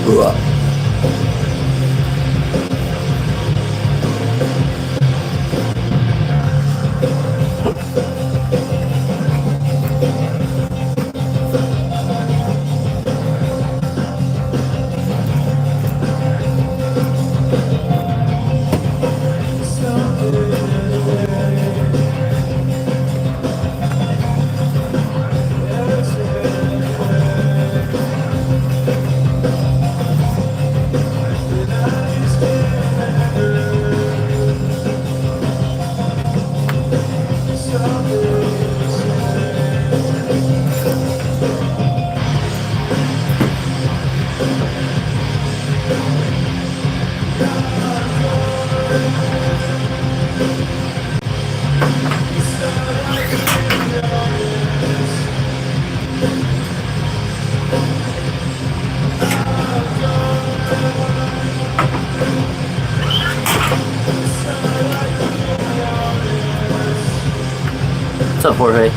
Ugh. What's up, Jorge?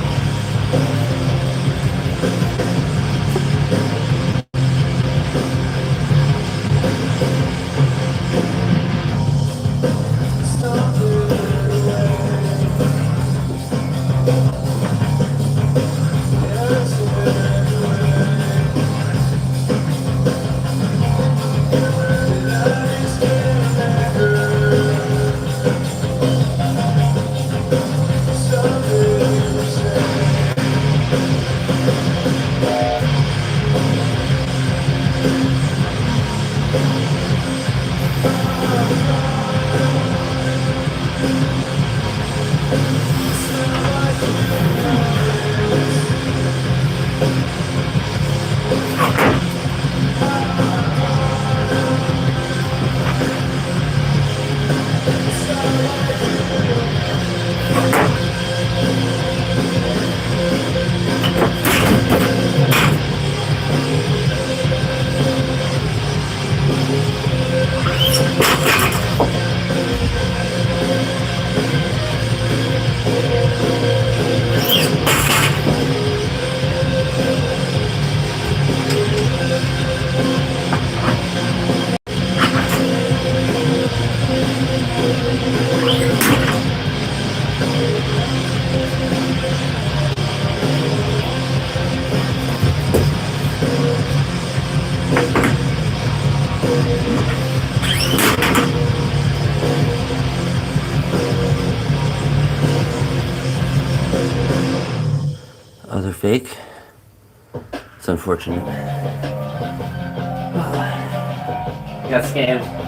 Other fake. It's unfortunate. Got scammed.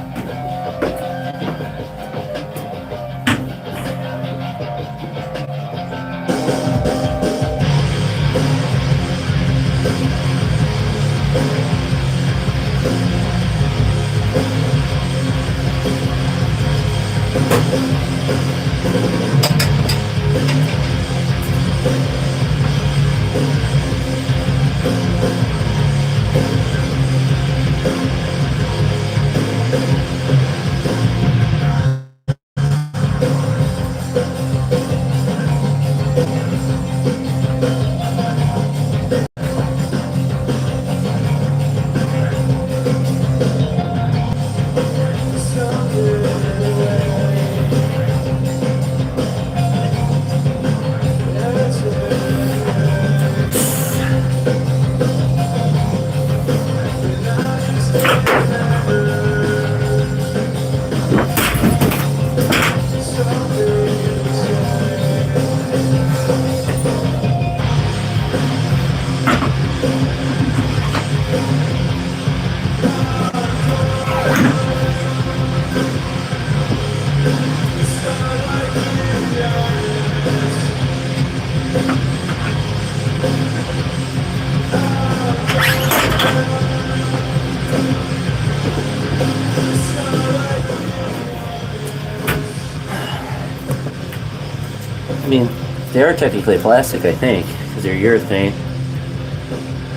I mean, they are technically plastic, I think, because they're urethane.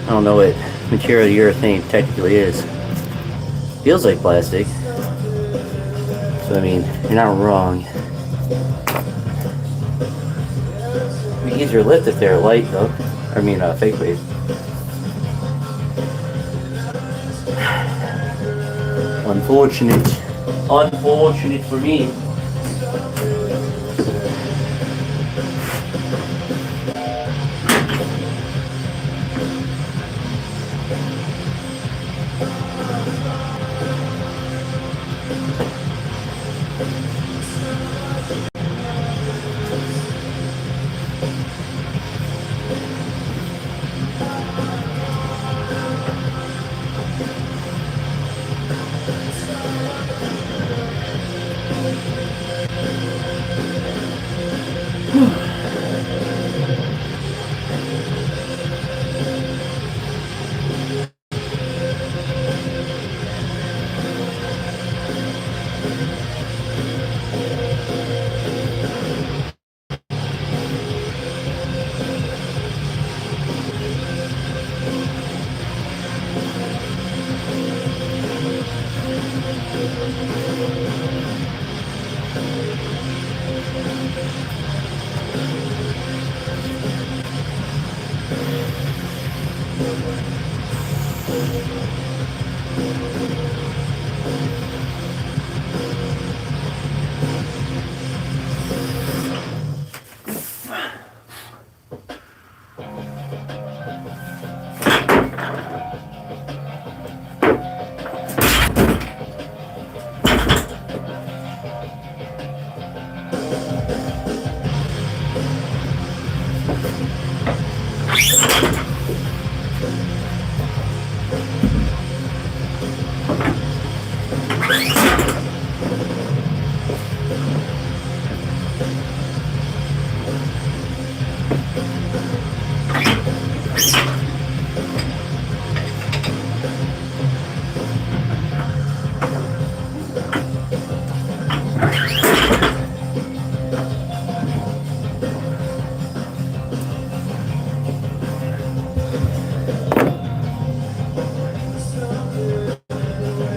I don't know what material urethane technically is. Feels like plastic. So, I mean, you're not wrong. It'd be easier to lift if they're light, though. I mean, fake weight. Unfortunate. Unfortunate for me.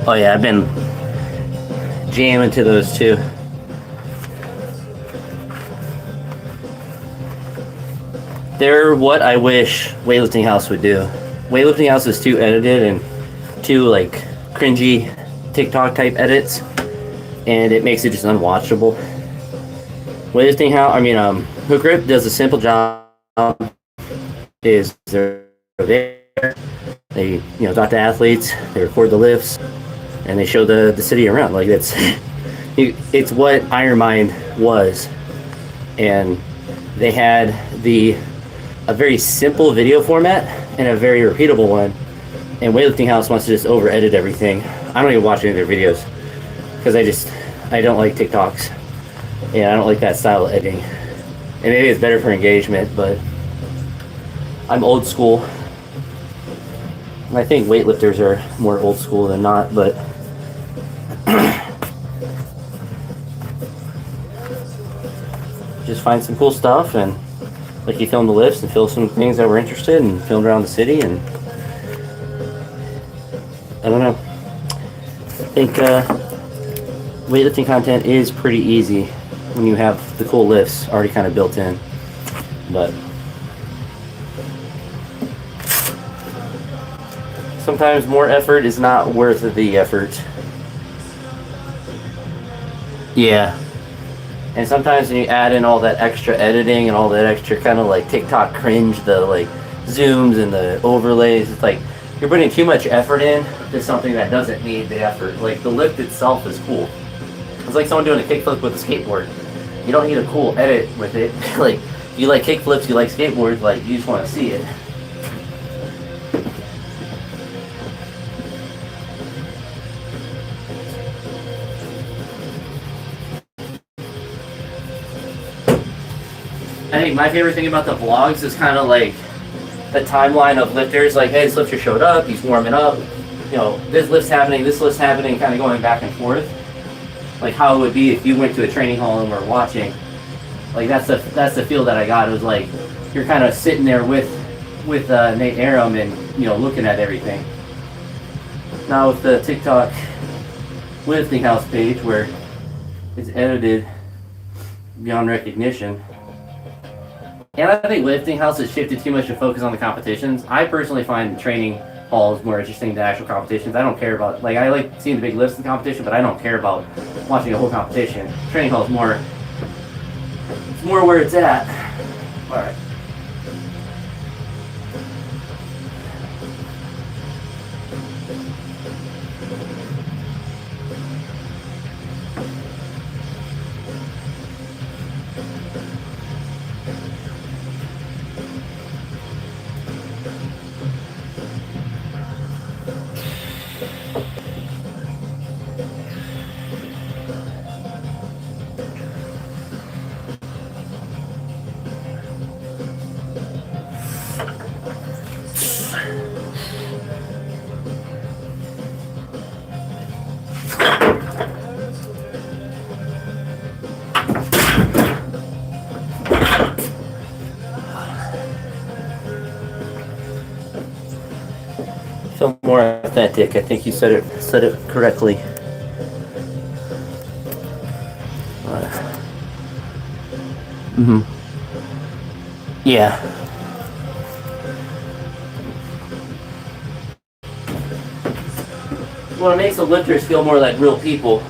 Oh yeah, I've been jamming to those too. They're what I wish Weightlifting House would do. Weightlifting House is too edited and too like cringy TikTok type edits, and it makes it just unwatchable. Weightlifting House, Hook Grip does a simple job. They're there, they talk to athletes, they record the lifts, and they show the city around. Like it's what Iron Mind was, and they had a very simple video format and a very repeatable one. And Weightlifting House wants to just over edit everything. I don't even watch any of their videos because I don't like TikToks, and I don't like that style of editing. And maybe it's better for engagement, but I'm old school. And I think weightlifters are more old school than not, but just find some cool stuff, and like he filmed the lifts and filmed some things that were interested and filmed around the city, and I don't know. I think weightlifting content is pretty easy when you have the cool lifts already kind of built in, but sometimes more effort is not worth the effort. Yeah. And sometimes when you add in all that extra editing and all that extra kind of like TikTok cringe, the like zooms and the overlays, it's like you're putting too much effort in to something that doesn't need the effort. Like the lift itself is cool. It's like someone doing a kickflip with a skateboard. You don't need a cool edit with it. Like if you like kickflips, you like skateboards, like you just want to see it. I think my favorite thing about the vlogs is kind of like the timeline of lifters. Like, hey, this lifter showed up, he's warming up, this lift's happening, kind of going back and forth. Like how it would be if you went to a training hall and were watching. Like that's the feel that I got. It was like you're kind of sitting there with Nate Aram and looking at everything. Now with the TikTok Weightlifting House page where it's edited beyond recognition. And I think Weightlifting House has shifted too much to focus on the competitions. I personally find training hall is more interesting than actual competitions. I don't care about, like, I like seeing the big lifts in the competition, but I don't care about watching a whole competition. Training hall is more, it's more where it's at. All right. Feel more authentic. I think you said it correctly. Yeah. Well, it makes the lifters feel more like real people.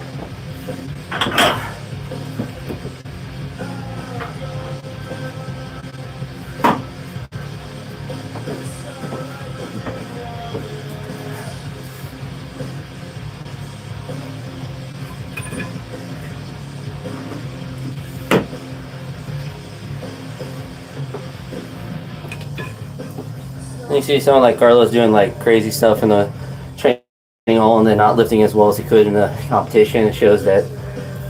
You see someone like Carlos doing like crazy stuff in the training hall and then not lifting as well as he could in the competition. It shows that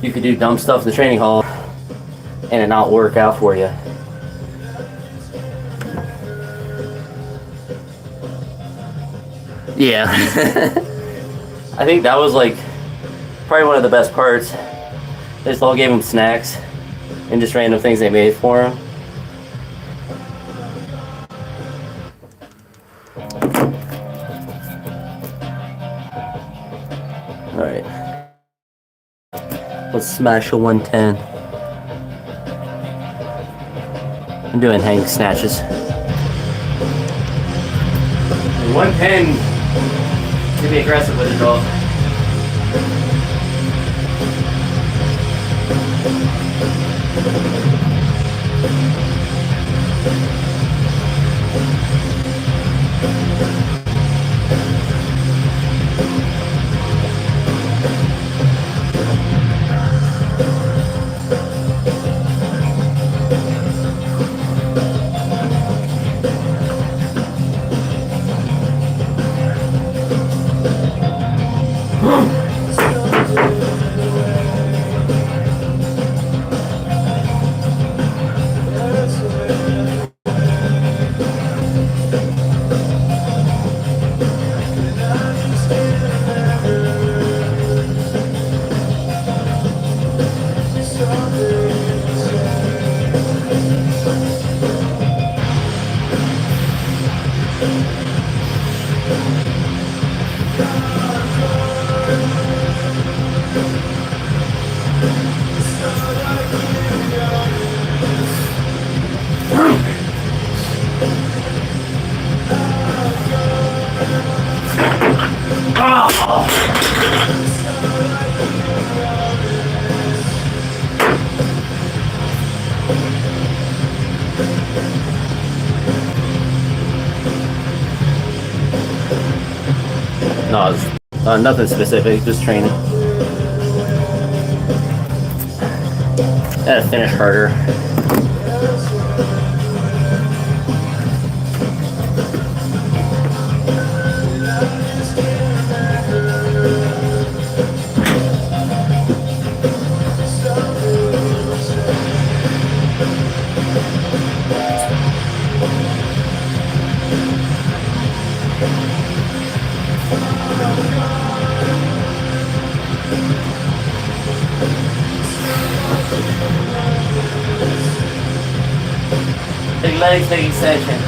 you could do dumb stuff in the training hall and it not work out for you. Yeah. I think that was like probably one of the best parts. They just all gave him snacks and just random things they made for him. Alright. Let's smash a 110. I'm doing hang snatches. 110 to be aggressive with it though. No, it's nothing specific, just training. Gotta finish harder. Big legs, big extension.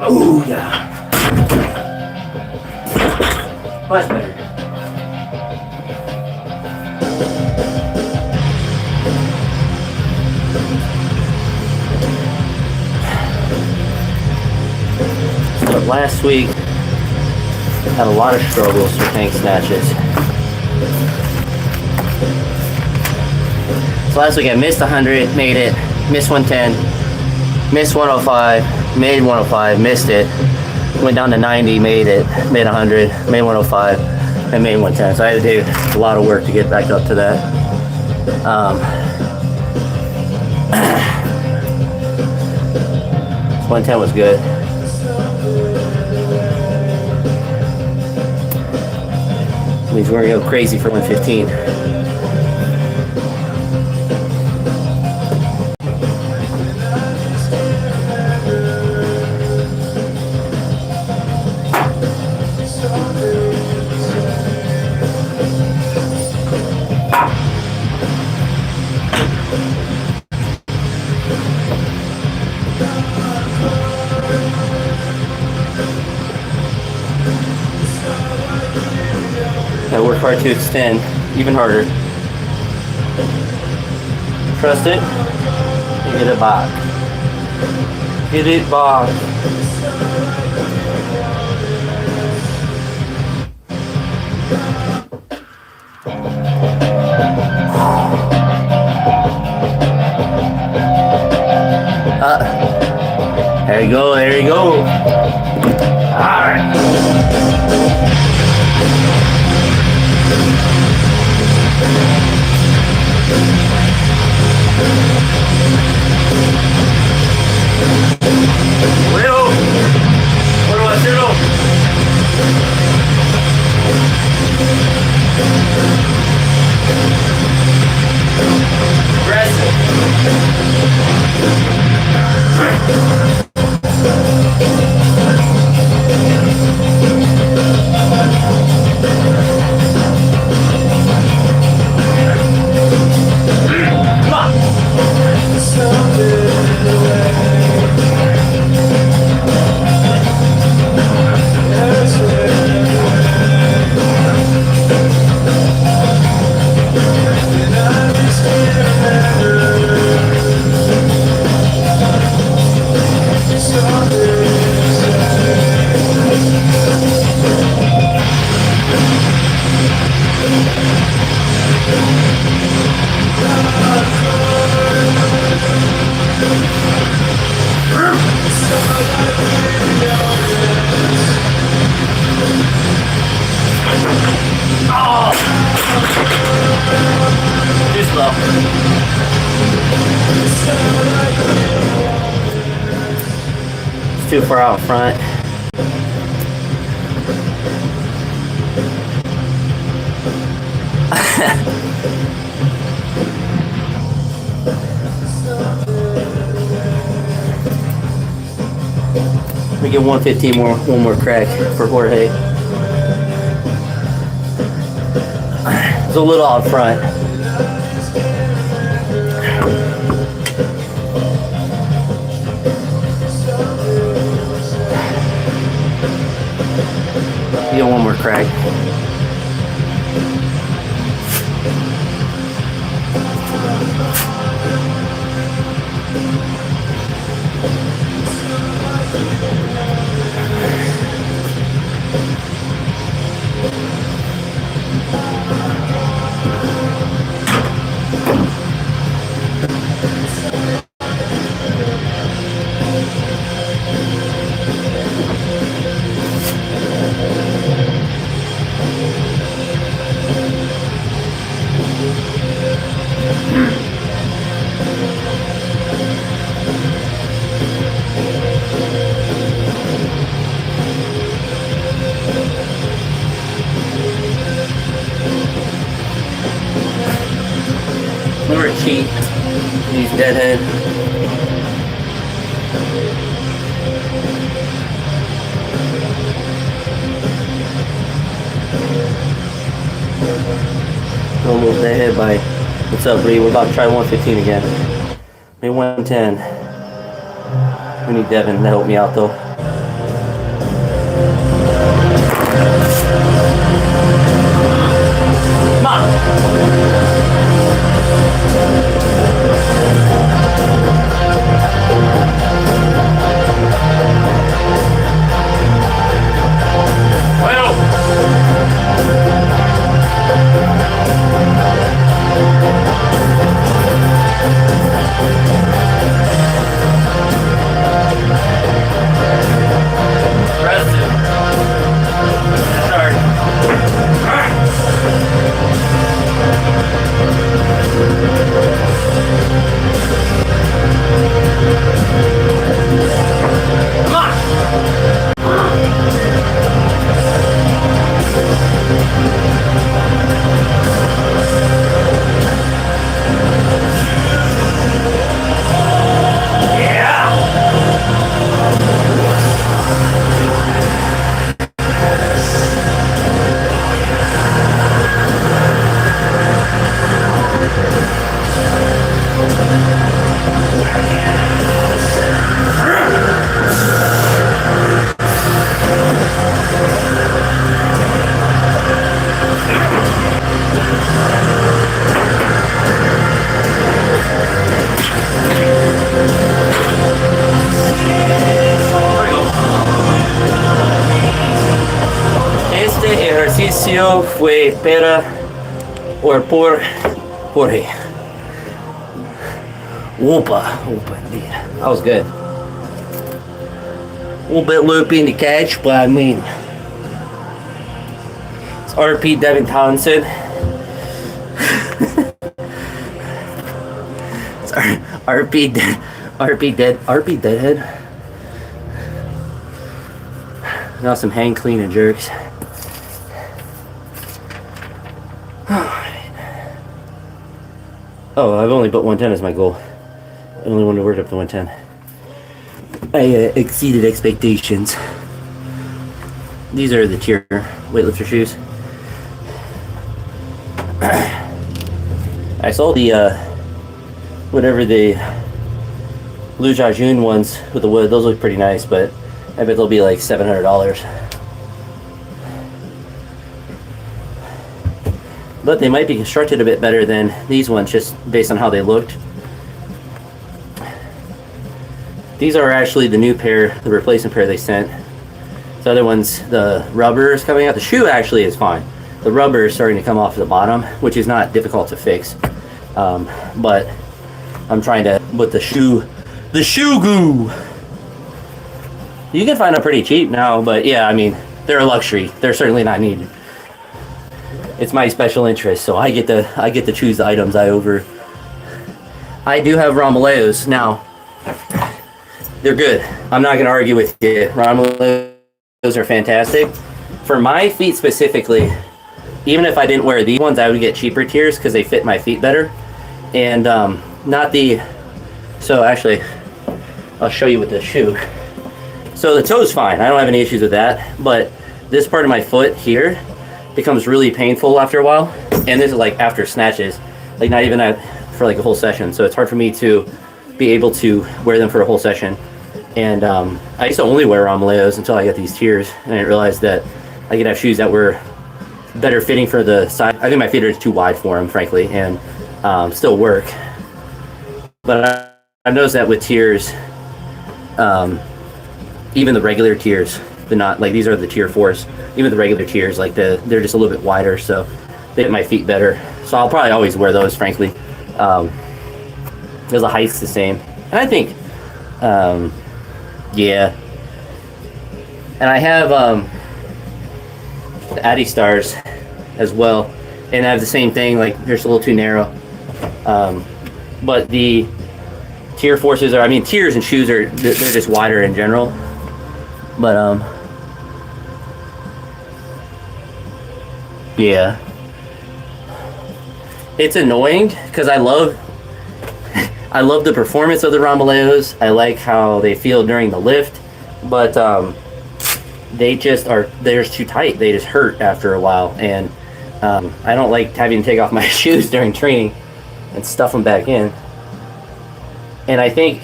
Oh yeah. Much better. But last week had a lot of struggles with tank snatches. So last week I missed 100, made it, missed 110, missed 105, made 105, missed it, went down to 90, made it, made 100, made 105, and made 110. So I had to do a lot of work to get back up to that. 110 was good. Means we're gonna go crazy for 115. Gotta work hard to extend, even harder. Trust it, and get it back. Get it back. There you go, there you go. Alright. Bueno, bueno, hacerlo. Too slow. It's too far out front. Let me get 115 more, one more crack for Jorge. It's a little out front. Get one more crack. Remember cheat, use deadhead. by. What's up, Bree? We're about to try 115 again. Maybe 110. We need Devin to help me out, though. Come on! Fue para or por Jorge. Whoopa, indeed. That was good. A little bit loopy in the catch, but I mean, it's RP Devin Townsend. It's RP Deadhead. Now some hang clean and jerks. Oh, I've only put 110 as my goal. I only wanted to work up to 110. I exceeded expectations. These are the tier weightlifter shoes. I saw the whatever the Blue Jajun ones with the wood. Those look pretty nice, but I bet they'll be like $700. But they might be constructed a bit better than these ones, just based on how they looked. These are actually the new pair, the replacement pair they sent. The other ones, the rubber is coming out. The shoe actually is fine. The rubber is starting to come off the bottom, which is not difficult to fix. But I'm trying to put the shoe goo. You can find them pretty cheap now, but yeah, I mean, they're a luxury. They're certainly not needed. It's my special interest, so I get to choose the items I do have Romaleos now. They're good. I'm not gonna argue with you. Romaleos are fantastic. For my feet specifically, even if I didn't wear these ones, I would get cheaper tiers because they fit my feet better. And so actually, I'll show you with the shoe. So the toe's fine. I don't have any issues with that. But this part of my foot here becomes really painful after a while, and this is like after snatches, like not even for like a whole session, so it's hard for me to be able to wear them for a whole session. And I used to only wear Romaleos until I got these tiers, and I realized that I could have shoes that were better fitting for the size. I think my feet are too wide for them, frankly, and still work. But I've noticed that with tiers, even the regular tiers, not like these are the tier 4s, even the regular tiers, like they're just a little bit wider, so they fit my feet better. So I'll probably always wear those, frankly, because the height's the same. And I think yeah, and I have the Addy Stars as well, and I have the same thing, like they're just a little too narrow, but the tier forces are, I mean, tiers and shoes are, they're just wider in general, but yeah, it's annoying because I love the performance of the Romaleos. I like how they feel during the lift, but they're just too tight. They just hurt after a while, and I don't like having to take off my shoes during training and stuff them back in. And I think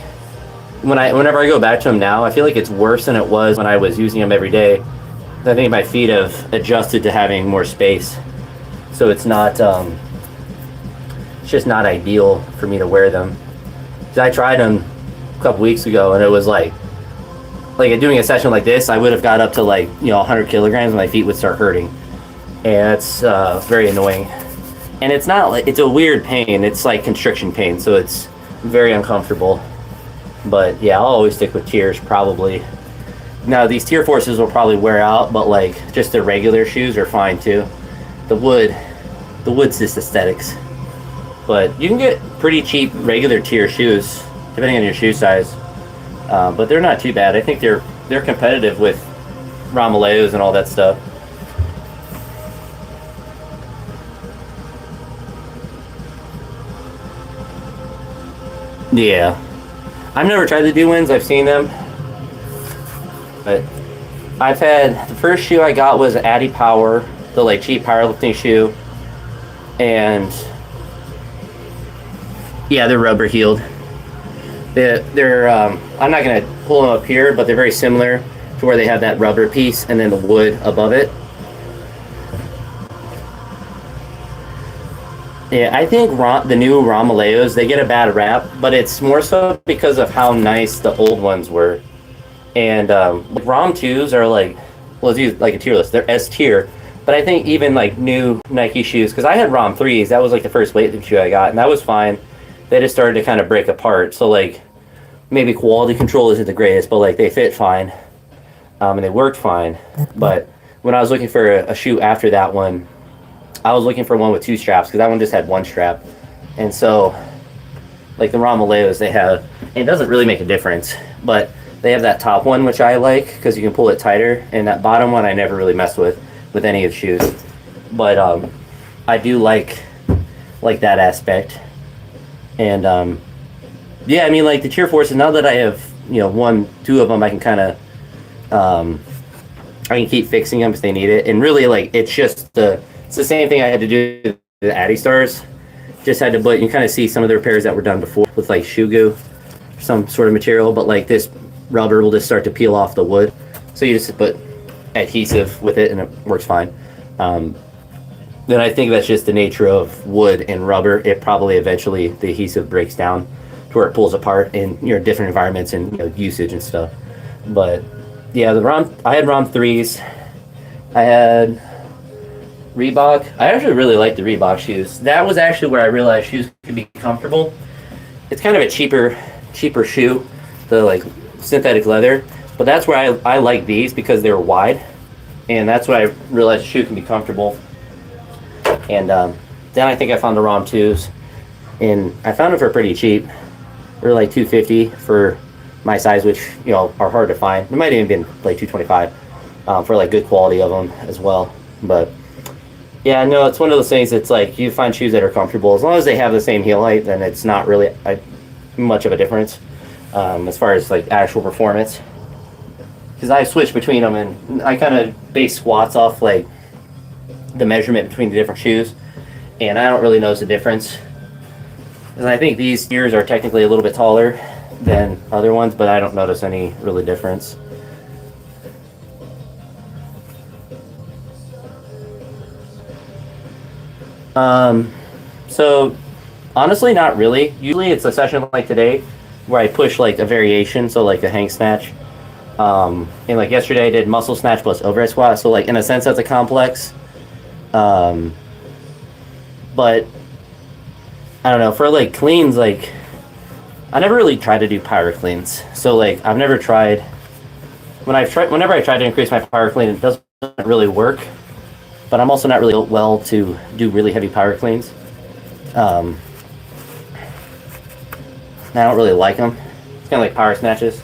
whenever I go back to them now, I feel like it's worse than it was when I was using them every day. I think my feet have adjusted to having more space, so it's not. It's just not ideal for me to wear them. 'Cause I tried them a couple weeks ago, and it was like doing a session like this, I would have got up to 100 kilograms, and my feet would start hurting, and it's very annoying. And it's not like it's a weird pain. It's like constriction pain, so it's very uncomfortable. But yeah, I'll always stick with tiers probably. Now these tier forces will probably wear out, but just the regular shoes are fine too. The wood's just aesthetics. But you can get pretty cheap regular tier shoes depending on your shoe size. But they're not too bad. I think they're competitive with Ramaleos and all that stuff. Yeah. I've never tried the Dewins. I've seen them. But I've had, the first shoe I got was Addy Power, the cheap powerlifting shoe. And yeah, they're rubber heeled. They're I'm not gonna pull them up here, but they're very similar to where they have that rubber piece and then the wood above it. Yeah, I think the new Ramaleos, they get a bad rap, but it's more so because of how nice the old ones were. And Rom 2s are let's use a tier list. They're S tier, but I think even new Nike shoes, because I had Rom 3s, that was the first weightlifting shoe I got, and that was fine. They just started to kind of break apart. So maybe quality control isn't the greatest, but they fit fine, and they worked fine. But when I was looking for a shoe after that one, I was looking for one with 2 straps because that one just had 1 strap. And so the Ramaleos, they have, and it doesn't really make a difference, but they have that top one, which I like because you can pull it tighter, and that bottom one I never really messed with any of the shoes. But I do like that aspect. And yeah, I mean the tier forces, now that I have 1, 2 of them, I can kind of I can keep fixing them if they need it. And really it's just it's the same thing I had to do with the Addy Stars. Just had to put, you kind of see some of the repairs that were done before with shoe goo, some sort of material, but this rubber will just start to peel off the wood. So you just put adhesive with it and it works fine. Then I think that's just the nature of wood and rubber. It probably eventually, the adhesive breaks down to where it pulls apart in different environments and usage and stuff. But yeah, I had Rom 3s. I had Reebok. I actually really like the Reebok shoes. That was actually where I realized shoes could be comfortable. It's kind of a cheaper shoe, the synthetic leather, but that's where I like these because they're wide, and that's where I realized a shoe can be comfortable. And then I think I found the Rom 2s, and I found them for pretty cheap. They're $250 for my size, which are hard to find. It might even been $225 for good quality of them as well. But yeah, no, it's one of those things. It's you find shoes that are comfortable as long as they have the same heel height, then it's not really much of a difference as far as actual performance. Because I switch between them, and I kind of base squats off the measurement between the different shoes, and I don't really notice a difference. And I think these tiers are technically a little bit taller than other ones, but I don't notice any really difference. So honestly, not really. Usually it's a session like today where I push a variation, so a hang snatch. And yesterday I did muscle snatch plus overhead squat, so in a sense that's a complex. But I don't know, for cleans, I never really tried to do power cleans. So I've never tried, whenever I try to increase my power clean, it doesn't really work. But I'm also not really well to do really heavy power cleans. I don't really like them. It's kind of like power snatches.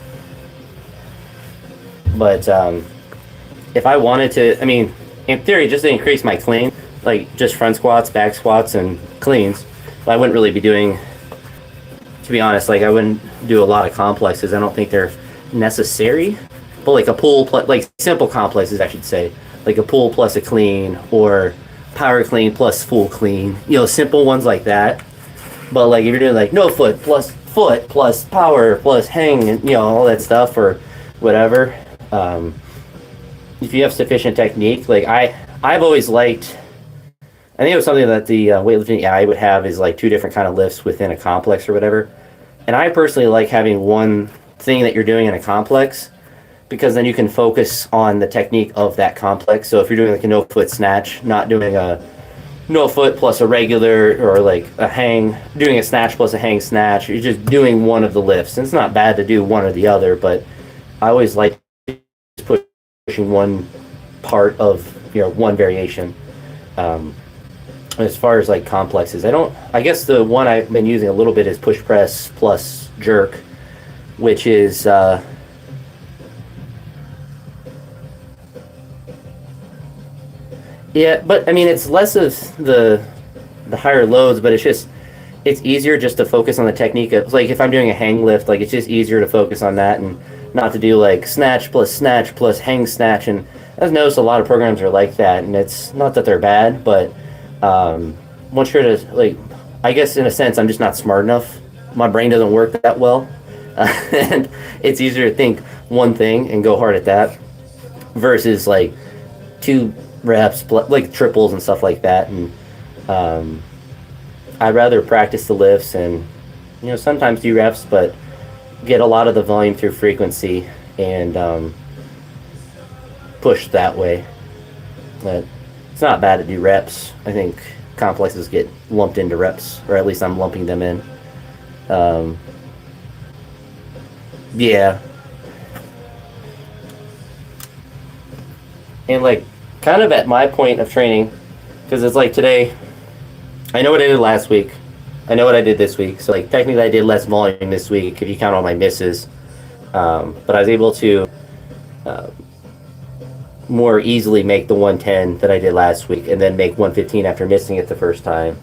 But if I wanted to, I mean, in theory, just to increase my clean, just front squats, back squats, and cleans, but I wouldn't really be doing, to be honest, I wouldn't do a lot of complexes. I don't think they're necessary. But a pull, simple complexes, I should say. A pull plus a clean, or power clean plus full clean, simple ones like that. But like if you're doing like no foot plus power plus hang and all that stuff or whatever, if you have sufficient technique, like I've always liked. I think it was something that the weightlifting AI would have is like two different kind of lifts within a complex or whatever. And I personally like having one thing that you're doing in a complex because then you can focus on the technique of that complex. So if you're doing like a no foot snatch, not doing a no foot plus a regular or like a hang, doing a snatch plus a hang snatch, you're just doing one of the lifts. And it's not bad to do one or the other, but I always like pushing one part of one variation. As far as like complexes, I guess the one I've been using a little bit is push press plus jerk, which is yeah, but I mean it's less of the higher loads, but it's easier just to focus on the technique of like if I'm doing a hang lift, like it's just easier to focus on that and not to do like snatch plus hang snatch. And I've noticed a lot of programs are like that, and it's not that they're bad, but once you're to like, I guess in a sense, I'm just not smart enough. My brain doesn't work that well, and it's easier to think one thing and go hard at that, versus like 2 reps, like triples and stuff like that. And I'd rather practice the lifts and sometimes do reps, but get a lot of the volume through frequency and push that way. But it's not bad to do reps. I think complexes get lumped into reps, or at least I'm lumping them in. Yeah. And like, kind of at my point of training, because it's like today, I know what I did last week. I know what I did this week. So like technically I did less volume this week if you count all my misses. But I was able to more easily make the 110 that I did last week and then make 115 after missing it the first time.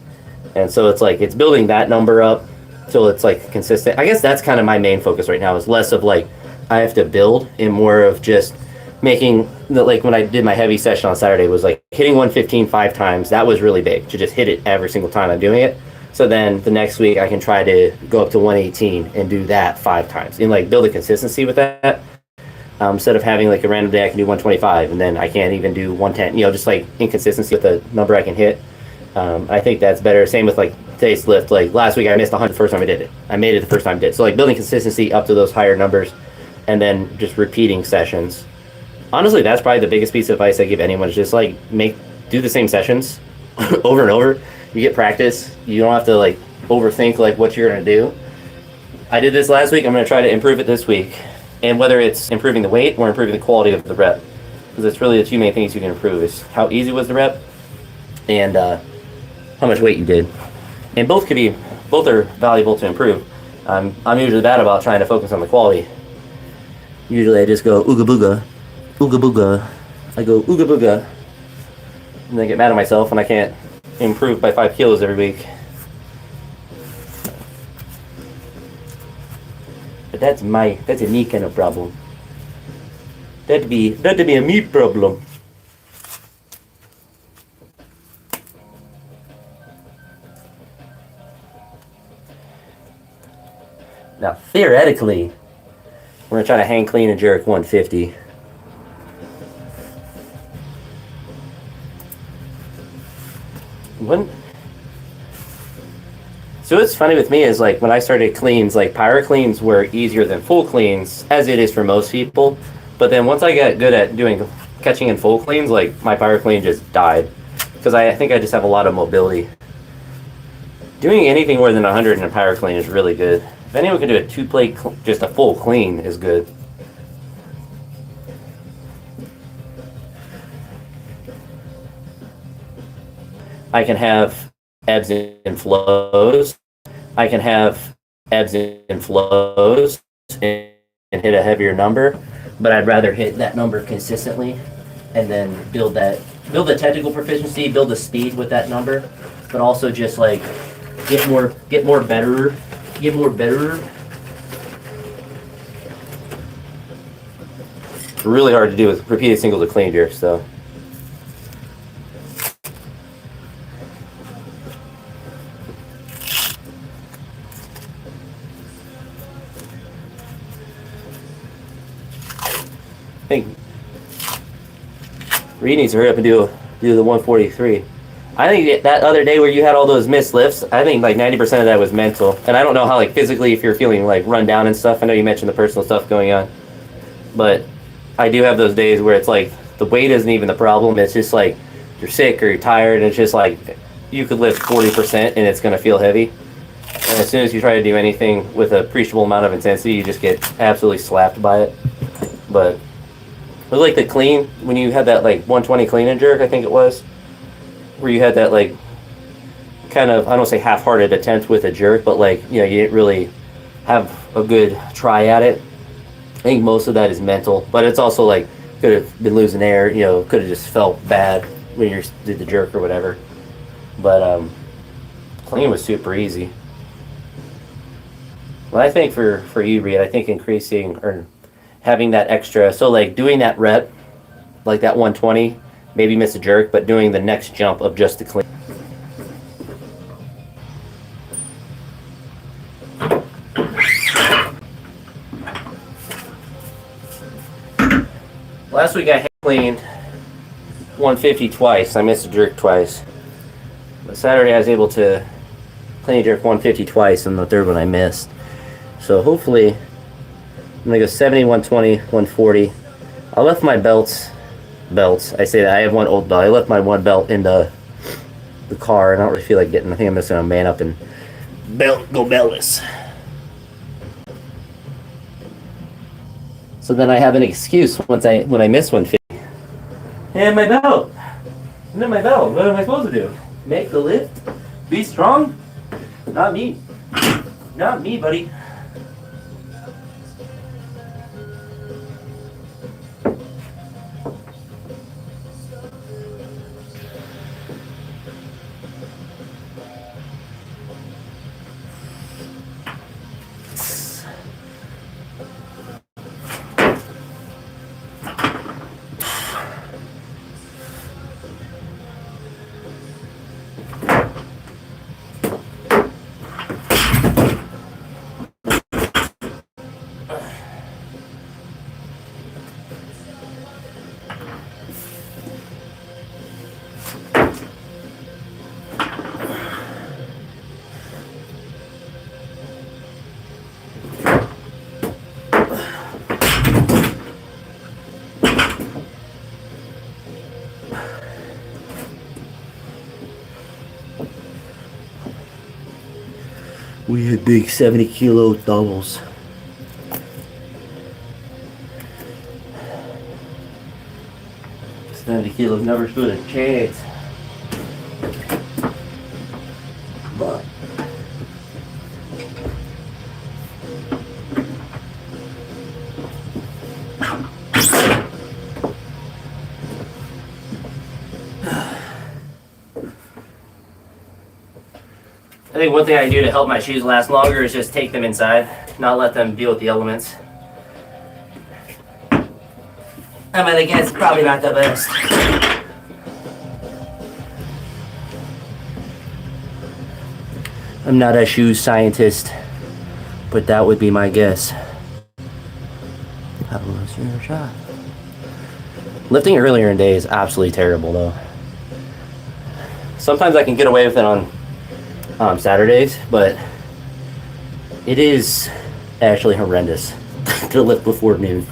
And so it's like it's building that number up till it's like consistent. I guess that's kind of my main focus right now, is less of like I have to build and more of just making the, like when I did my heavy session on Saturday was like hitting 115 5 times. That was really big, to just hit it every single time I'm doing it. So then the next week I can try to go up to 118 and do that 5 times and like build a consistency with that. Instead of having like a random day I can do 125 and then I can't even do 110, just like inconsistency with the number I can hit. I think that's better. Same with like today's lift. Like last week I missed 100 the first time I did it. I made it the first time I did it. So like building consistency up to those higher numbers and then just repeating sessions. Honestly, that's probably the biggest piece of advice I give anyone, is just like do the same sessions over and over. You get practice. You don't have to like overthink like what you're going to do. I did this last week. I'm going to try to improve it this week. And whether it's improving the weight or improving the quality of the rep, because it's really the two main things you can improve, is how easy was the rep and how much weight you did. And both are valuable to improve. I'm usually bad about trying to focus on the quality. Usually I just go ooga booga, ooga booga. I go ooga booga, and then get mad at myself when I can't improve by 5 kilos every week. But that's a me kind of problem. That'd be a me problem. Now theoretically, we're gonna try to hang clean and jerk 150. So what's funny with me is like when I started cleans, like pyro cleans were easier than full cleans, as it is for most people. But then once I got good at doing catching in full cleans, like my pyro clean just died, because I think I just have a lot of mobility. Doing anything more than 100 in a pyro clean is really good. If anyone can do a 2-plate, just a full clean is good. I can have ebbs and flows. I can have ebbs and flows and hit a heavier number, but I'd rather hit that number consistently and then build the technical proficiency, build the speed with that number, but also just like get more better. Really hard to do with repeated singles or clean jerks, though. think Reed needs to hurry up and do the 143. I think that other day where you had all those missed lifts, I think like 90% of that was mental. And I don't know how like physically if you're feeling like run down and stuff. I know you mentioned the personal stuff going on, but I do have those days where it's like the weight isn't even the problem. It's just like you're sick or you're tired, and it's just like you could lift 40% and it's going to feel heavy. And as soon as you try to do anything with a appreciable amount of intensity, you just get absolutely slapped by it. But it was like the clean, when you had that like 120 clean and jerk, I think it was, where you had that like kind of, I don't want to say half-hearted attempt with a jerk, but like, you know, you didn't really have a good try at it. I think most of that is mental, but it's also like could have been losing air, you know, could have just felt bad when you did the jerk or whatever. But clean was super easy. Well, I think for you, Reed, I think increasing or having that extra, so like doing that rep, like that 120, maybe miss a jerk, but doing the next jump of just the clean. Last week I cleaned 150 twice. I missed a jerk twice. But Saturday I was able to clean a jerk 150 twice, and the third one I missed. So hopefully I'm gonna go 70, 120, 140. I left my belts. I say that I have one old belt. I left my one belt in the car. I don't really feel like getting. I think I'm just gonna man up and go beltless. So then I have an excuse when I miss 150. And my belt. And then my belt. What am I supposed to do? Make the lift? Be strong? Not me. Not me, buddy. We had big 70-kilo doubles. $70 never stood a chance. But I think one thing I do to help my shoes last longer is just take them inside, not let them deal with the elements. I mean, I guess it's probably not the best. I'm not a shoe scientist, but that would be my guess. Have a your shot. Lifting earlier in the day is absolutely terrible, though. Sometimes I can get away with it on Saturdays, but it is actually horrendous to lift before noon.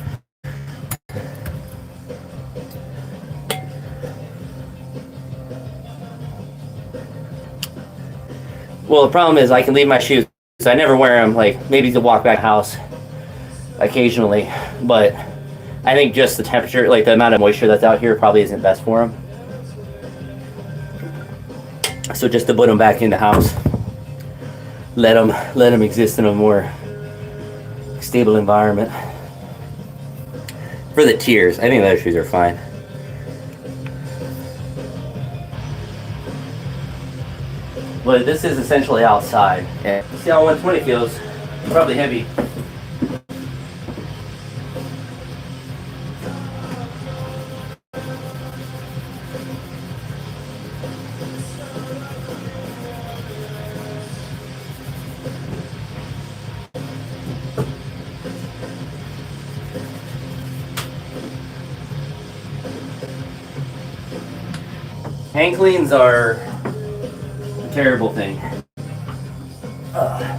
Well, the problem is I can leave my shoes. I never wear them, like maybe to walk back house occasionally, but I think just the temperature, like the amount of moisture that's out here probably isn't best for them. So just to put them back in the house, let them exist in a more stable environment. For the tiers, I think those shoes are fine. But this is essentially outside. And see how 120 feels? Probably heavy. Hand cleans are a terrible thing. Ugh.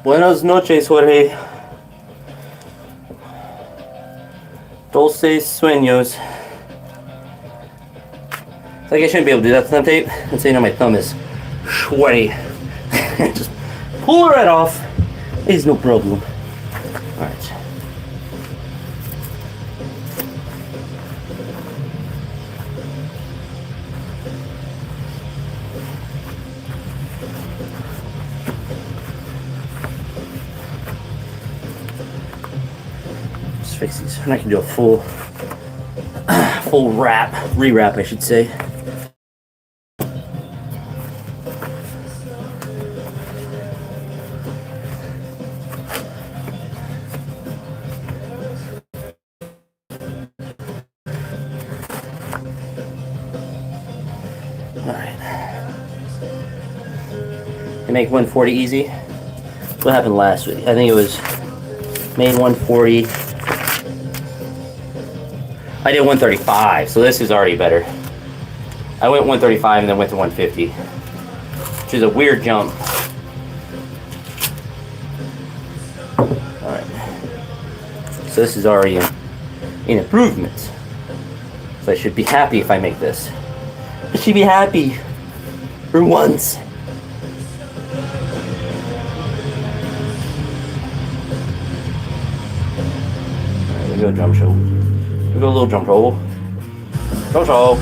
Buenas noches, Jorge. Dulces sueños. It's like I shouldn't be able to do that to thumb tape. And so you know my thumb is sweaty. Just pull it right off. It's no problem. Alright. Just fix these. And I can do a full wrap. Rewrap, I should say. Alright. I make 140 easy. What happened last week? I think it was made 140. I did 135, so this is already better. I went 135 and then went to 150, which is a weird jump. Alright. So this is already an improvement. So I should be happy if I make this. I should be happy for once. Alright, we go drum show. We go a little drum roll. Drum show.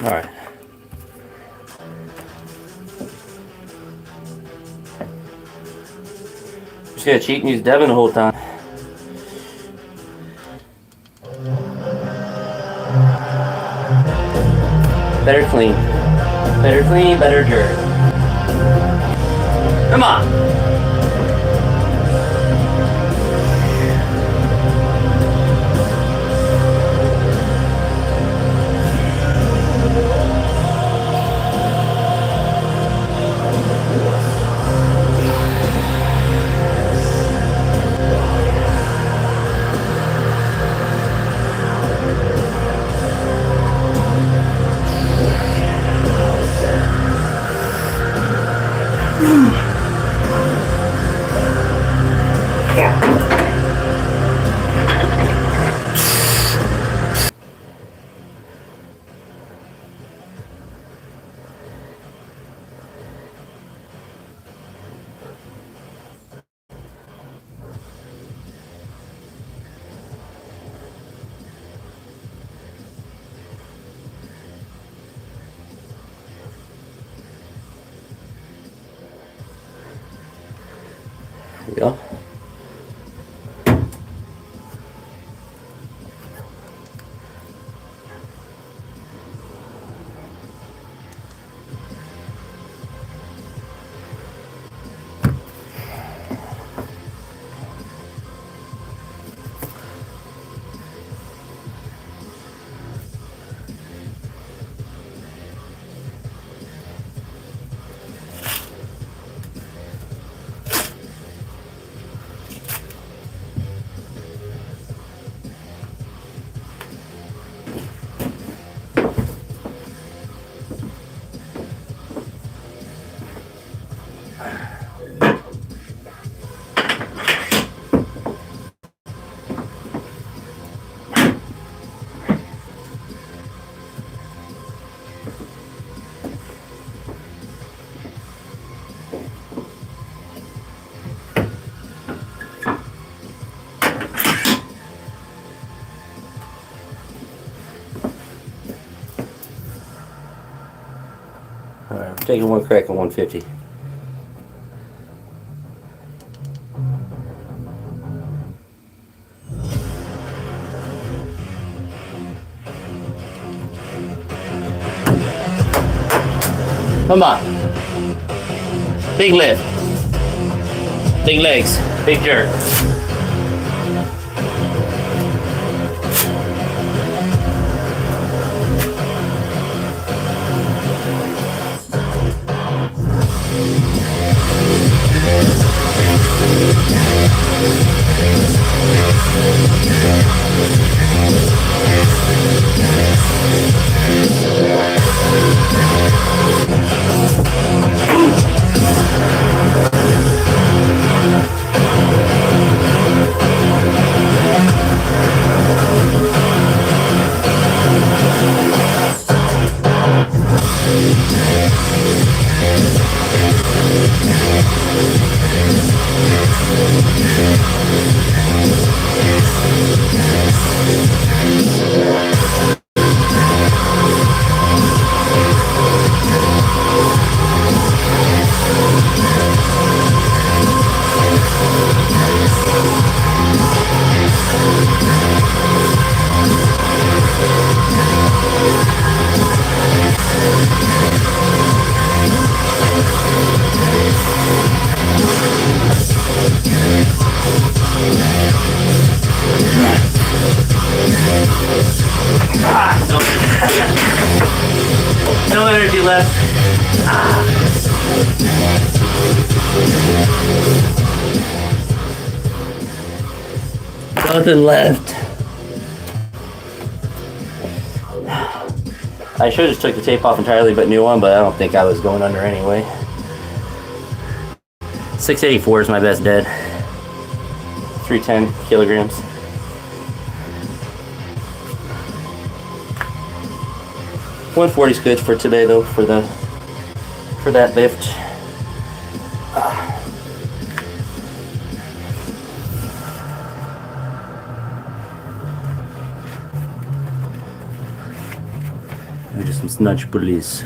Alright. Just gonna cheat and use Devin the whole time. Better clean. Better clean, better dirt. Come on! There we go. Alright, we're taking one crack at 150. Come on. Big lift. Big legs. Big jerk. No energy left. Nothing left. I should have just took the tape off entirely, but new one, but I don't think I was going under anyway. 684 is my best dead. 310 kilograms. $140 is good for today though, for that lift. do some snatch pulleys.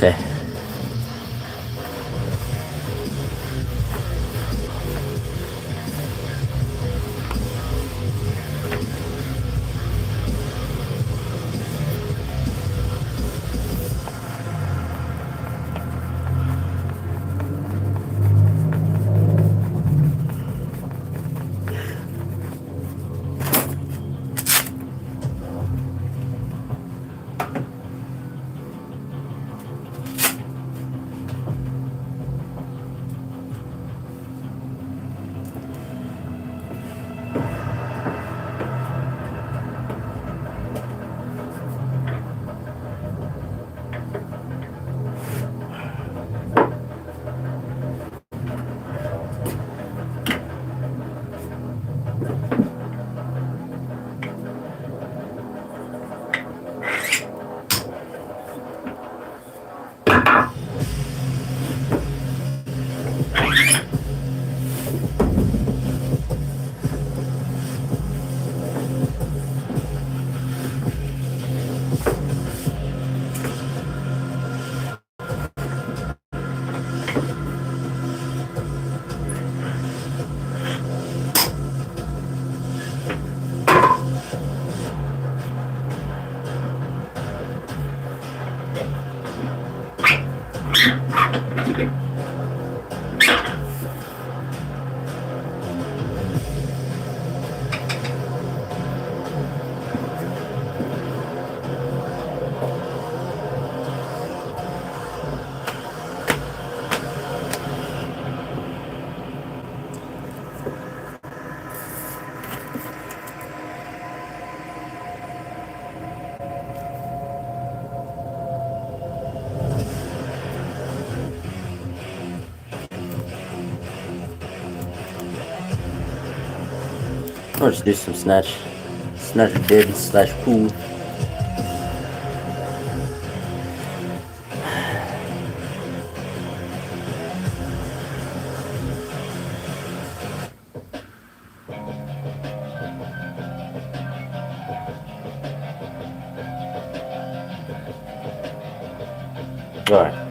Okay. I'll just do some snatch dead slash pull. Alright.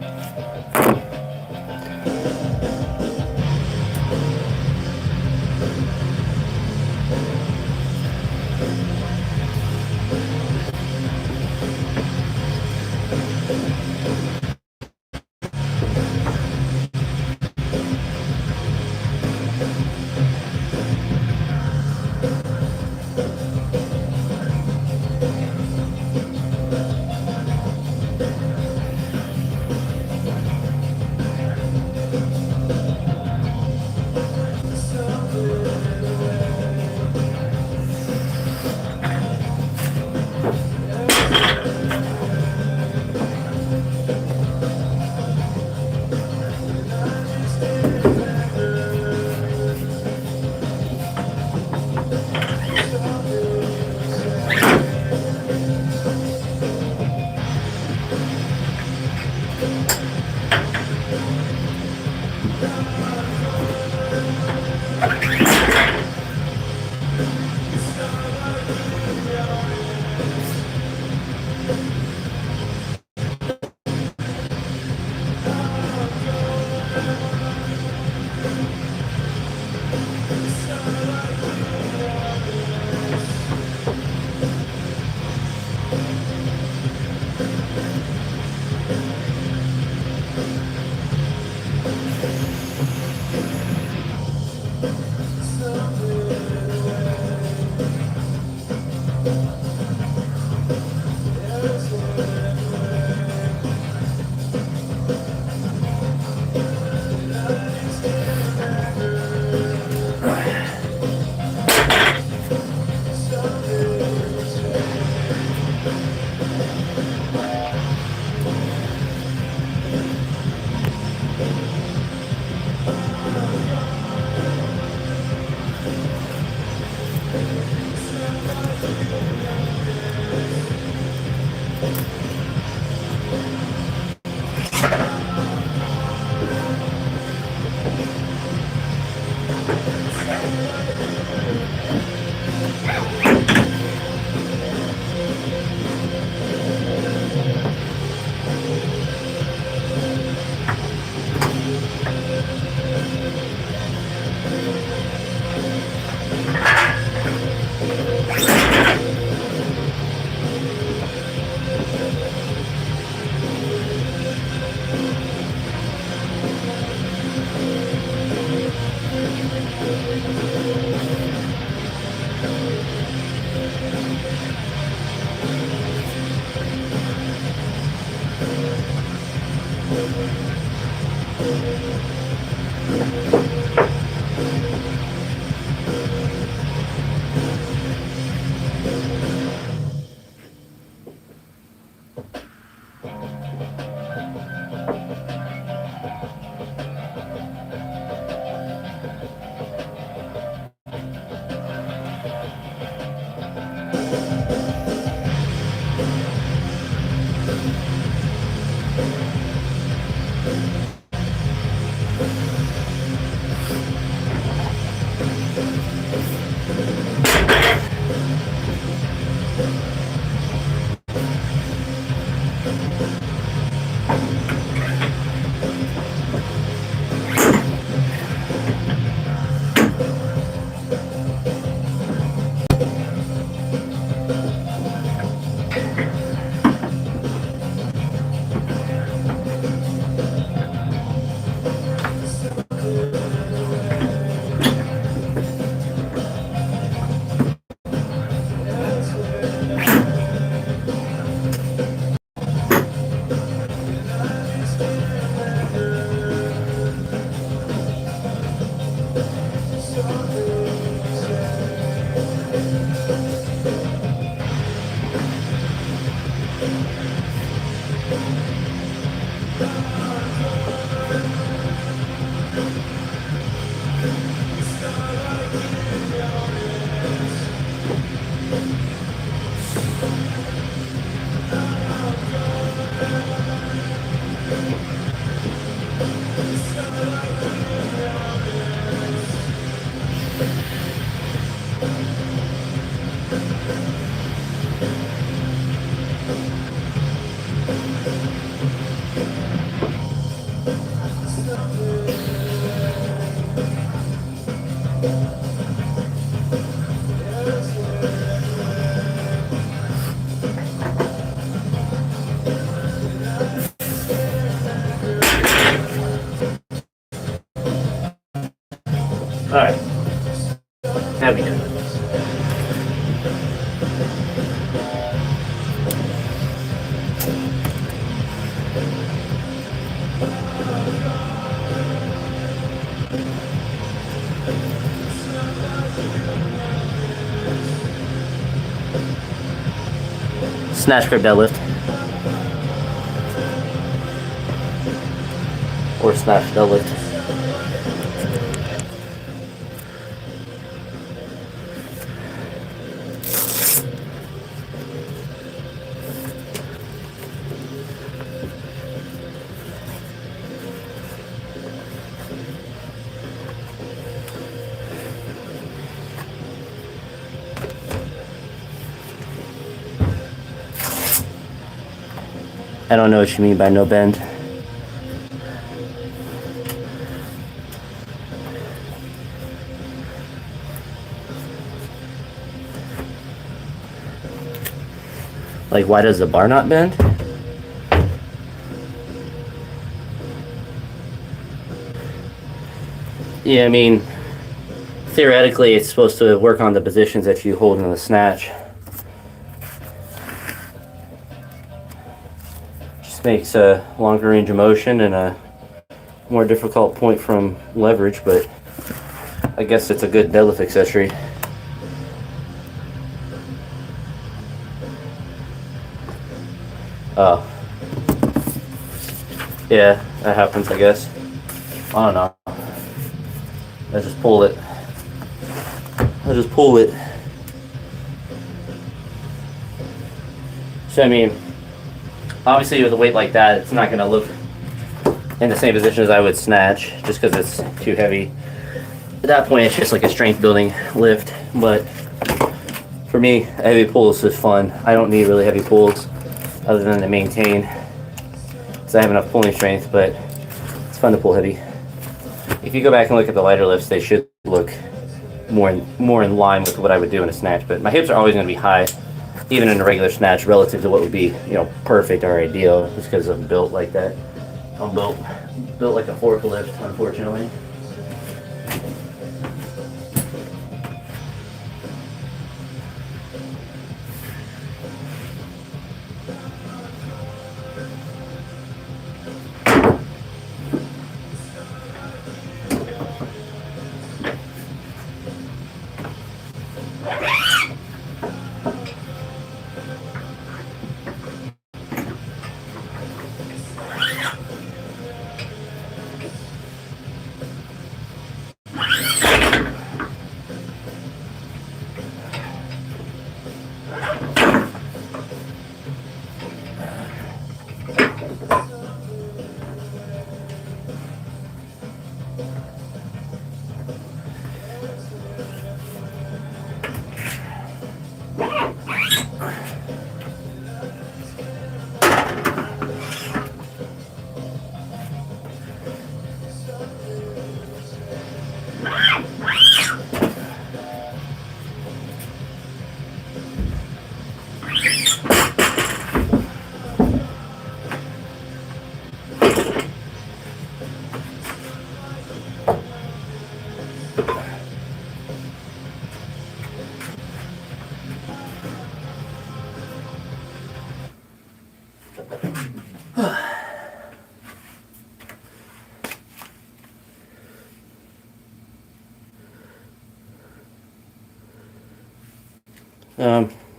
Alright. Now we go. Snatch grip deadlift. Or snatch deadlift. I don't know what you mean by no bend. Like, why does the bar not bend? Yeah, I mean, theoretically, it's supposed to work on the positions that you hold in the snatch. Just makes a longer range of motion and a more difficult point from leverage, but I guess it's a good deadlift accessory. Oh. Yeah, that happens, I guess. I don't know. I just pull it. So, I mean, obviously with a weight like that, it's not going to look in the same position as I would snatch, just because it's too heavy. At that point, it's just like a strength building lift. But for me, heavy pulls is fun. I don't need really heavy pulls other than to maintain, because I have enough pulling strength, but it's fun to pull heavy. If you go back and look at the lighter lifts, they should look more in line with what I would do in a snatch. But my hips are always going to be high, even in a regular snatch, relative to what would be, perfect or ideal, just because I'm built like that. I'm built like a forklift, unfortunately.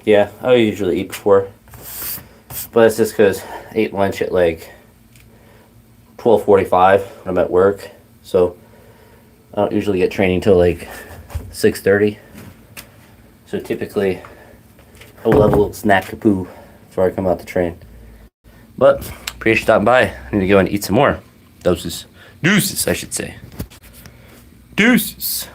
Yeah, I usually eat before, but it's just because I ate lunch at like 12:45 when I'm at work, so I don't usually get training till like 6:30. So typically, I will have a little snack kapoo before I come out to train. But appreciate you stopping by. I need to go and eat some more. Deuces, I should say. Deuces.